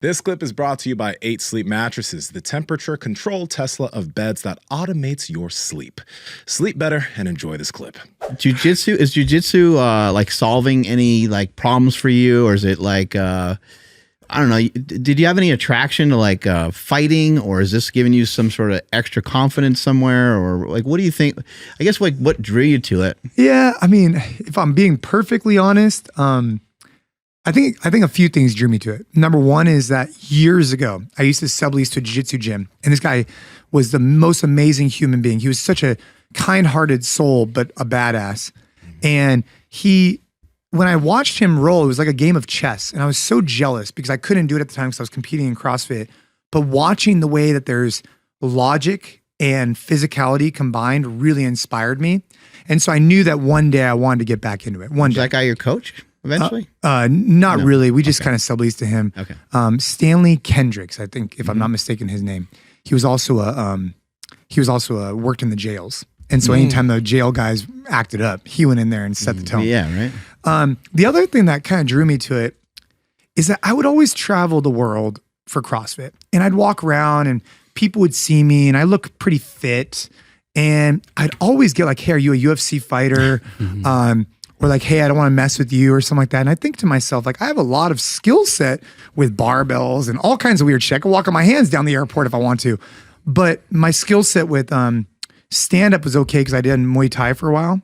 This clip is brought to you by 8 Sleep Mattresses, the temperature-controlled Tesla of beds that automates your sleep. Sleep better and enjoy this clip. Is jiu-jitsu like solving any like problems for you, or is it like I don't know, did you have any attraction to like fighting, or is this giving you some sort of extra confidence somewhere, or like what do you think? I guess like what drew you to it? Yeah, I mean, if I'm being perfectly honest, I think a few things drew me to it. Number one is that years ago, I used to sublease to a jiu-jitsu gym, and this guy was the most amazing human being. He was such a kind-hearted soul, but a badass. And when I watched him roll, it was like a game of chess, and I was so jealous because I couldn't do it at the time because I was competing in CrossFit. But watching the way that there's logic and physicality combined really inspired me. And so I knew that one day I wanted to get back into it. One day. Was that guy your coach? Eventually? Not really. We just kind of subleased to him. Okay. Stanley Kendricks, I think, if I'm not mistaken, his name. He was also worked in the jails. And so anytime the jail guys acted up, he went in there and set the tone. Yeah, right. The other thing that kind of drew me to it is that I would always travel the world for CrossFit, and I'd walk around and people would see me and I look pretty fit, and I'd always get like, hey, are you a UFC fighter? Or like, hey, I don't want to mess with you or something like that. And I think to myself, like, I have a lot of skill set with barbells and all kinds of weird shit. I can walk on my hands down the airport if I want to. But my skill set with stand-up was okay because I did Muay Thai for a while.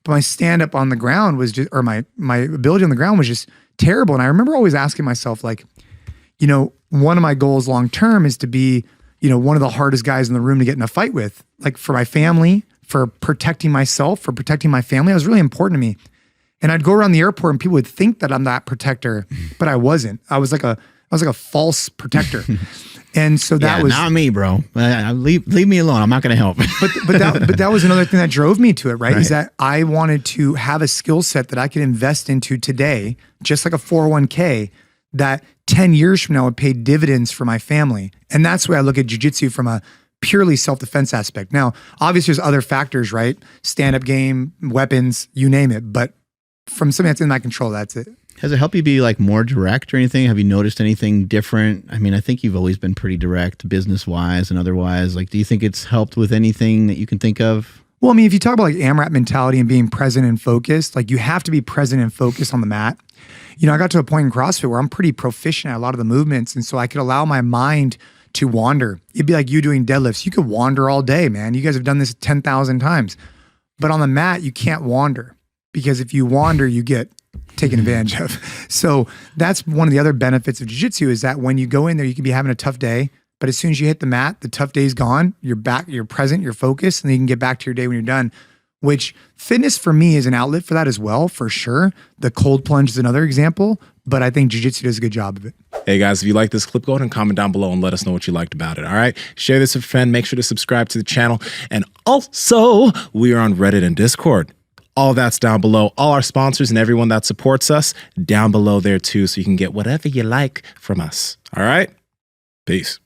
But my stand-up on the ground was just, or my ability on the ground was just terrible. And I remember always asking myself, like, you know, one of my goals long-term is to be, you know, one of the hardest guys in the room to get in a fight with. Like for my family, for protecting myself, for protecting my family. It was really important to me. And I'd go around the airport and people would think that I'm that protector, but I wasn't. I was like a false protector. And so that was not me, bro. Leave me alone. I'm not going to help. but that was another thing that drove me to it, right? Is that I wanted to have a skill set that I could invest into today, just like a 401k, that 10 years from now would pay dividends for my family. And that's why I look at jiu-jitsu from a purely self-defense aspect. Now, obviously there's other factors, right? Stand-up game, weapons, you name it. But from something that's in my control, that's it. Has it helped you be like more direct or anything? Have you noticed anything different? I mean, I think you've always been pretty direct business-wise and otherwise. Like, do you think it's helped with anything that you can think of? Well, I mean, if you talk about like AMRAP mentality and being present and focused, like you have to be present and focused on the mat. You know, I got to a point in CrossFit where I'm pretty proficient at a lot of the movements. And so I could allow my mind to wander. It'd be like you doing deadlifts. You could wander all day, man. You guys have done this 10,000 times. But on the mat, you can't wander. Because if you wander, you get taken advantage of. So that's one of the other benefits of jiu-jitsu is that when you go in there, you can be having a tough day, but as soon as you hit the mat, the tough day's gone, you're back, you're present, you're focused, and then you can get back to your day when you're done, which fitness for me is an outlet for that as well, for sure. The cold plunge is another example, but I think jiu-jitsu does a good job of it. Hey guys, if you like this clip, go ahead and comment down below and let us know what you liked about it, all right? Share this with a friend, make sure to subscribe to the channel, and also, we are on Reddit and Discord. All that's down below. All our sponsors and everyone that supports us down below there too, so you can get whatever you like from us. All right? Peace.